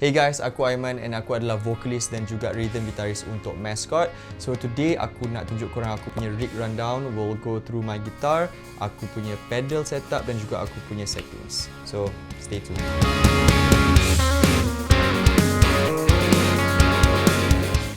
Hey guys, aku Aiman and aku adalah vokalis dan juga rhythm guitarist untuk Mascot. So today aku nak tunjuk korang aku punya rig rundown. We'll go through my guitar, aku punya pedal setup dan juga aku punya settings. So stay tuned.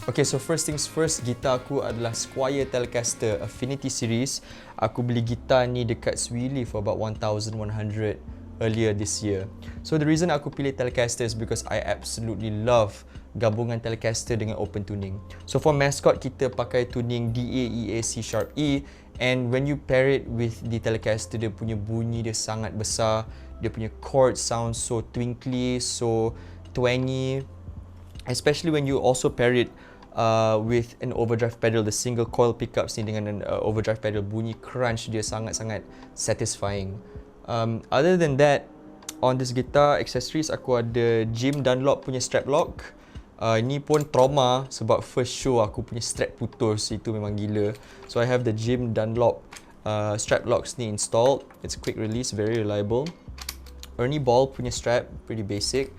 Okay, so first things first, gitar aku adalah Squier Telecaster Affinity series. Aku beli gitar ni dekat Squier for about 1,100 earlier this year. So the reason aku pilih Telecaster is because I absolutely love gabungan Telecaster dengan open tuning. So for Mascot, kita pakai tuning DA, EA, C sharp, E, and when you pair it with the Telecaster, dia punya bunyi dia sangat besar, dia punya chord sound so twinkly, so twangy, especially when you also pair it with an overdrive pedal, the single coil pickups ni dengan an overdrive pedal, bunyi crunch dia sangat-sangat satisfying. Other than that, on this guitar accessories, aku ada Dunlop punya Straplok. Ni pun trauma sebab first show aku punya strap putus, itu memang gila. So I have the Dunlop Straplocks ni installed. It's quick release, very reliable. Ernie ball punya strap, pretty basic.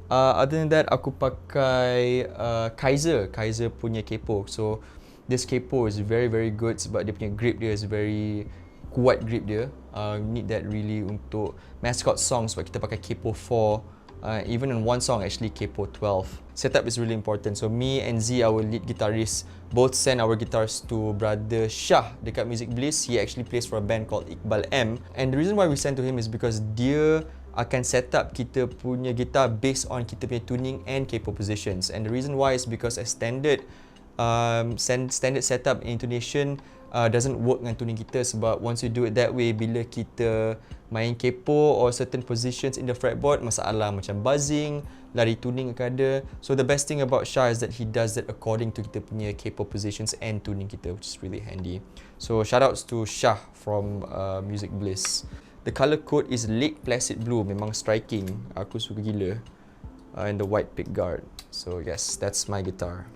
Other than that, aku pakai Kyser punya Capo. So this Capo is very good sebab dia punya grip dia is very kuat grip dia. Need that really untuk Mascot songs sebab kita pakai Capo 4, even in one song actually Capo 12. Setup is really important. So me and Z, our lead guitarist, both send our guitars to brother Shah dekat Music Bliss. He actually plays for a band called Iqbal M, and the reason why we send to him is because dia akan set up kita punya guitar based on kita punya tuning and Capo positions. And the reason why is because a standard setup intonation doesn't work dengan tuning kita, sebab once you do it that way, bila kita main Capo or certain positions in the fretboard, masalah macam buzzing, lari tuning akan ada. So the best thing about Shah is that he does that according to kita punya Capo positions and tuning kita, which is really handy. So shoutouts to Shah from Music Bliss. The colour code is Lake Placid Blue, memang striking. Aku suka gila. And the white pickguard. So yes, that's my guitar.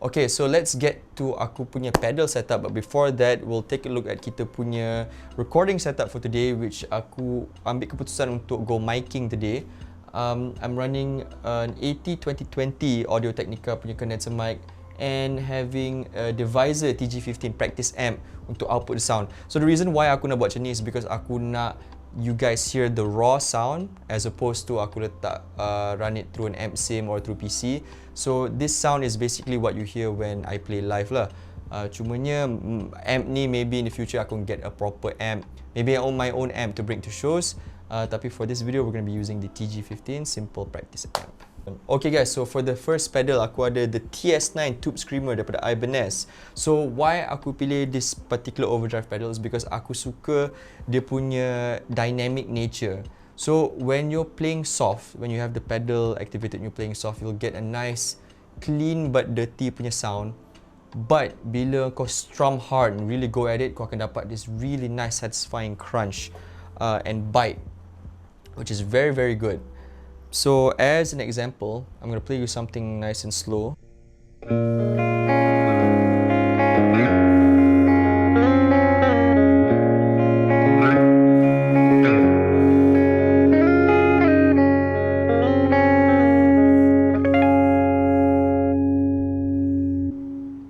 Okay, so let's get to aku punya pedal setup. But before that, we'll take a look at kita punya recording setup for today, which aku ambil keputusan untuk go miking today. I'm running an AT2020 Audio Technica punya condenser mic and having a Deviser TG15 practice amp untuk output the sound. So the reason why aku nak buat macam ni is because aku nak you guys hear the raw sound as opposed to aku letak run it through an amp sim or through PC. So this sound is basically what you hear when I play live lah. Cumanya amp ni maybe in the future aku get a proper amp. Maybe I own my own amp to bring to shows. Tapi for this video we're going to be using the TG15 simple practice amp. Okay guys, so for the first pedal aku ada the TS9 tube screamer daripada Ibanez. So why aku pilih this particular overdrive pedal is because aku suka dia punya dynamic nature. So when you're playing soft, when you have the pedal activated and you're playing soft, you'll get a nice clean but dirty punya sound. But bila kau strum hard and really go at it, kau akan dapat this really nice satisfying crunch and bite, which is very good. So as an example, I'm going to play you something nice and slow.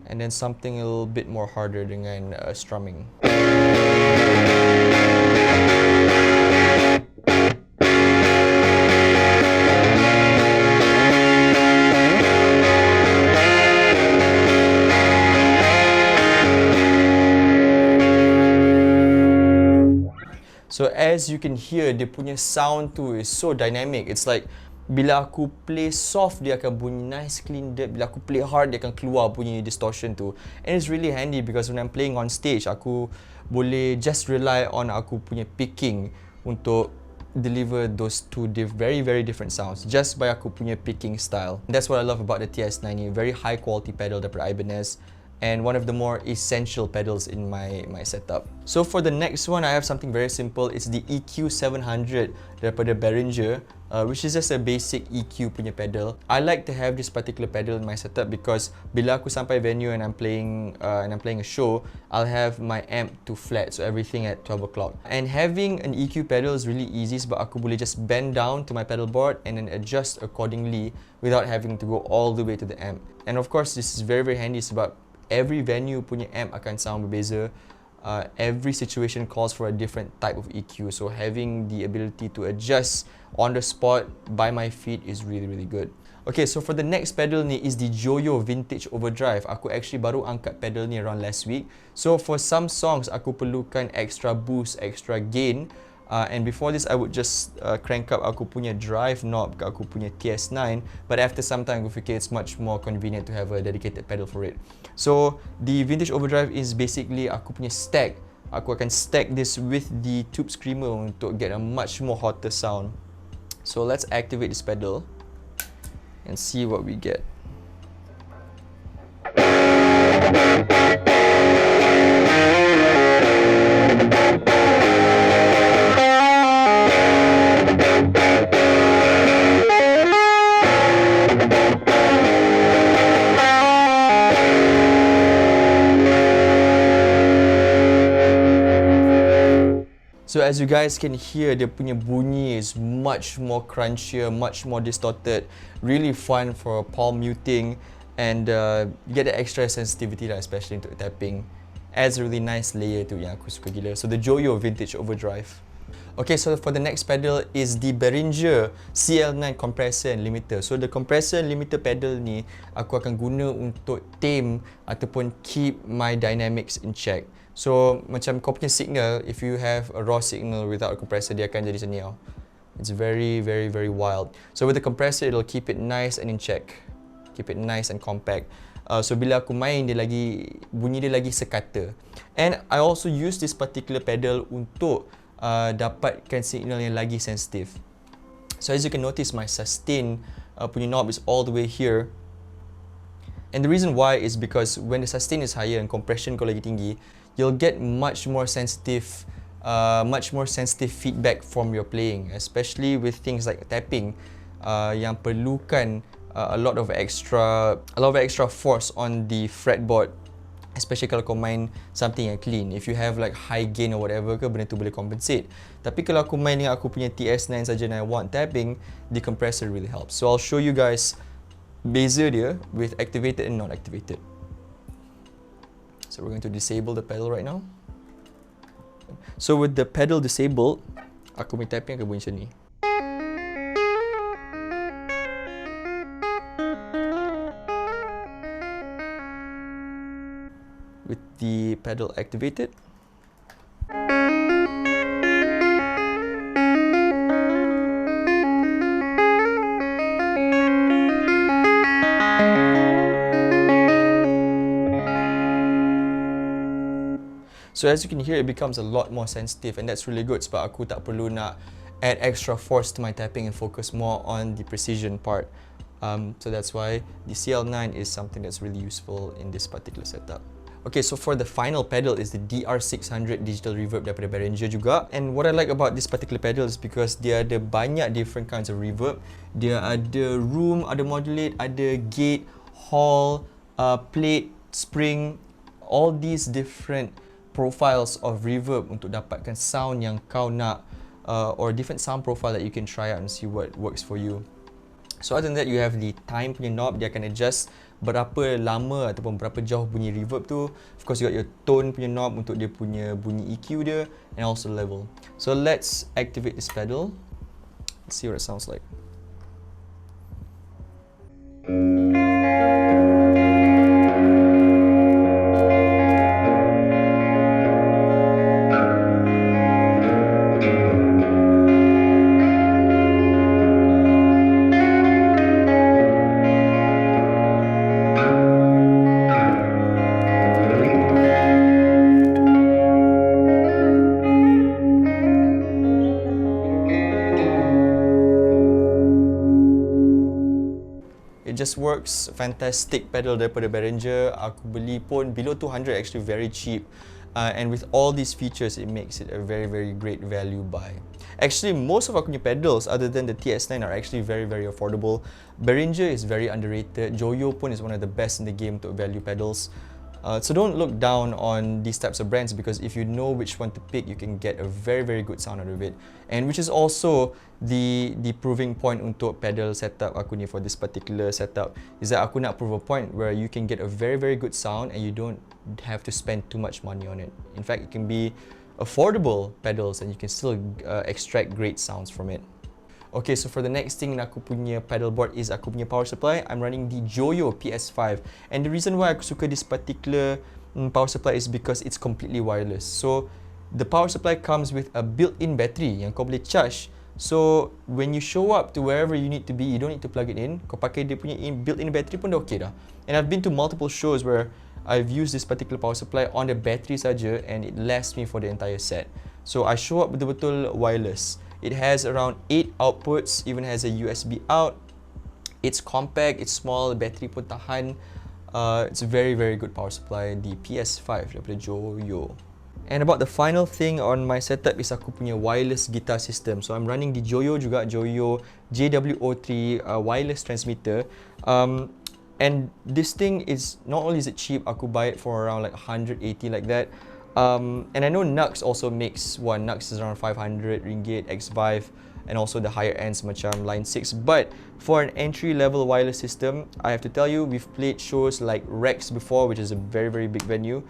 And then something a little bit more harder dengan strumming. So as you can hear, dia punya sound tu is so dynamic. It's like bila aku play soft, dia akan bunyi nice clean deep. Bila aku play hard, dia akan keluar bunyi distortion tu. And it's really handy because when I'm playing on stage, aku boleh just rely on aku punya picking untuk deliver those two very different sounds just by aku punya picking style. And that's what I love about the TS90. Very high quality pedal daripada Ibanez. and one of the more essential pedals in my setup. So for the next one, I have something very simple. It's the EQ 700 daripada Behringer, which is just a basic EQ punya pedal. I like to have this particular pedal in my setup because bila aku sampai venue and I'm playing a show, I'll have my amp to flat, so everything at 12 o'clock. And having an EQ pedal is really easy sebab aku boleh just bend down to my pedal board and then adjust accordingly without having to go all the way to the amp. And of course, this is very handy sebab every venue punya amp akan sound berbeza. Every situation calls for a different type of EQ, so having the ability to adjust on the spot by my feet is really good. Okay, so for the next pedal ni is the Joyo Vintage Overdrive. Aku actually baru angkat pedal ni around last week. So for some songs, aku perlukan extra boost, extra gain. And before this, I would just crank up aku punya drive knob ke aku punya TS9. But after some time, aku fikir it's much more convenient to have a dedicated pedal for it. So the Vintage Overdrive is basically aku punya stack. Aku akan stack this with the tube screamer untuk get a much more hotter sound. So let's activate this pedal and see what we get. So as you guys can hear, dia punya bunyi is much more crunchier, much more distorted. Really fun for palm muting and get the extra sensitivity lah, especially into tapping. Adds a really nice layer tu yang aku suka gila. So the Joyo Vintage Overdrive. Okay, so for the next pedal is the Behringer CL9 Compressor and Limiter. So the compressor and limiter pedal ni aku akan guna untuk tame ataupun keep my dynamics in check. So macam kau punya signal, if you have a raw signal without a compressor, dia akan jadi macam ni tau. It's very wild. So with the compressor, it'll keep it nice and in check. Keep it nice and compact. So bila aku main, bunyi dia lagi sekata. And I also use this particular pedal untuk dapatkan signal yang lagi sensitif. So as you can notice, my sustain punya knob is all the way here. And the reason why is because when the sustain is higher and compression kau lagi tinggi, you'll get much more sensitive feedback from your playing, especially with things like tapping yang perlukan a lot of extra force on the fretboard, especially kalau kau main something yang clean. If you have like high gain or whatever ke, benda tu boleh compensate. Tapi kalau aku main dengan aku punya TS9 saja and I want tapping, the compressor really helps. So I'll show you guys beza dia with activated and not activated. So we're going to disable the pedal right now. So with the pedal disabled, aku punya tapping akan bunyi macam ni. With the pedal activated, so as you can hear, it becomes a lot more sensitive, and that's really good sebab aku tak perlu nak add extra force to my tapping and focus more on the precision part. So that's why the CL9 is something that's really useful in this particular setup. Okay, so for the final pedal is the DR600 digital reverb daripada Behringer juga. And what I like about this particular pedal is because dia ada banyak different kinds of reverb. Dia ada room, ada modulate, ada gate, hall, plate, spring, all these different profiles of reverb untuk dapatkan sound yang kau nak, or different sound profile that you can try out and see what works for you. So other than that, you have the time punya knob. Dia akan adjust berapa lama ataupun berapa jauh bunyi reverb tu. Of course, you got your tone punya knob untuk dia punya bunyi EQ dia, and also level. So let's activate this pedal. Let's see what it sounds like. It just works. Fantastic pedal daripada Behringer. Aku beli pun below 200, actually very cheap. And with all these features, it makes it a very, very great value buy. Actually, most of aku punya pedals other than the TS9 are actually very, very affordable. Behringer is very underrated. Joyo pun is one of the best in the game untuk value pedals. So don't look down on these types of brands, because if you know which one to pick, you can get a very, very good sound out of it. And which is also the proving point untuk pedal setup aku ni for this particular setup, is that aku nak prove a point where you can get a very, very good sound and you don't have to spend too much money on it. In fact, it can be affordable pedals and you can still extract great sounds from it. Okay, so for the next thing in aku punya pedal board is aku punya power supply. I'm running the Joyo PS5, and the reason why aku suka this particular power supply is because it's completely wireless. So the power supply comes with a built-in battery yang kau boleh charge. So when you show up to wherever you need to be, you don't need to plug it in. Kau pakai dia punya built-in battery pun dah okay dah. And I've been to multiple shows where I've used this particular power supply on the battery saja, and it lasts me for the entire set. So I show up betul-betul wireless. It has around 8 outputs, even has a USB out. It's compact, it's small, battery pun tahan. It's a very, very good power supply, the PS5 daripada Joyo. And about the final thing on my setup is aku punya wireless guitar system. So I'm running the Joyo juga, Joyo JW-03 wireless transmitter. And this thing is, not only is it cheap, aku buy it for around like 180 like that. And I know Nux also makes one. Nux is around 500 ringgit, X5, and also the higher ends macam Line 6. But for an entry-level wireless system, I have to tell you, we've played shows like Rex before, which is a very, very big venue.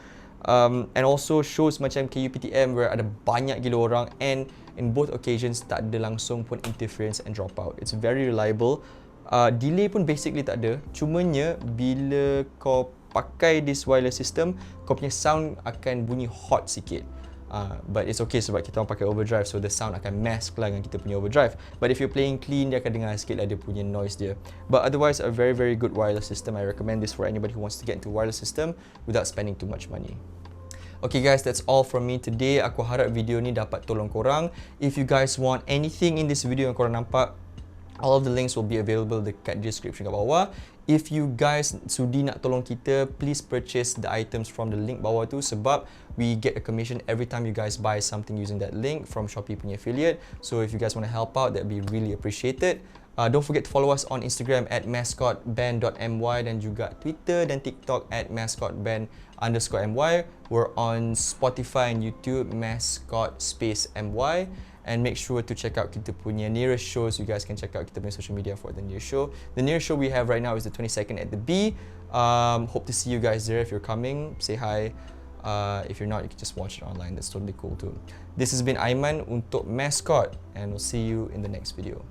And also shows macam KUPTM where ada banyak gila orang, and in both occasions tak ada langsung pun interference and dropout. It's very reliable. Delay pun basically tak ada. Cumanya bila kau pakai this wireless system, kau punya sound akan bunyi hot sikit. But it's okay sebab kita orang pakai overdrive, so the sound akan mask lah dengan kita punya overdrive. But if you're playing clean, dia akan dengar sikit lah dia punya noise dia. But otherwise, a very, very good wireless system. I recommend this for anybody who wants to get into wireless system without spending too much money. Okay guys, that's all from me today. Aku harap video ni dapat tolong korang. If you guys want anything in this video yang korang nampak, all of the links will be available dekat description kat bawah. If you guys sudi nak tolong kita, please purchase the items from the link bawah tu, sebab we get a commission every time you guys buy something using that link from Shopee punya affiliate. So if you guys want to help out, that'd be really appreciated. Don't forget to follow us on Instagram at mascotband.my, dan juga Twitter dan TikTok at mascotband_my. We're on Spotify and YouTube, mascot_my. And make sure to check out kita punya nearest shows. You guys can check out kita punya social media for the nearest show. The nearest show we have right now is the 22nd at the B. Hope to see you guys there. If you're coming, say hi. If you're not, you can just watch it online. That's totally cool too. This has been Aiman untuk Mascot, and we'll see you in the next video.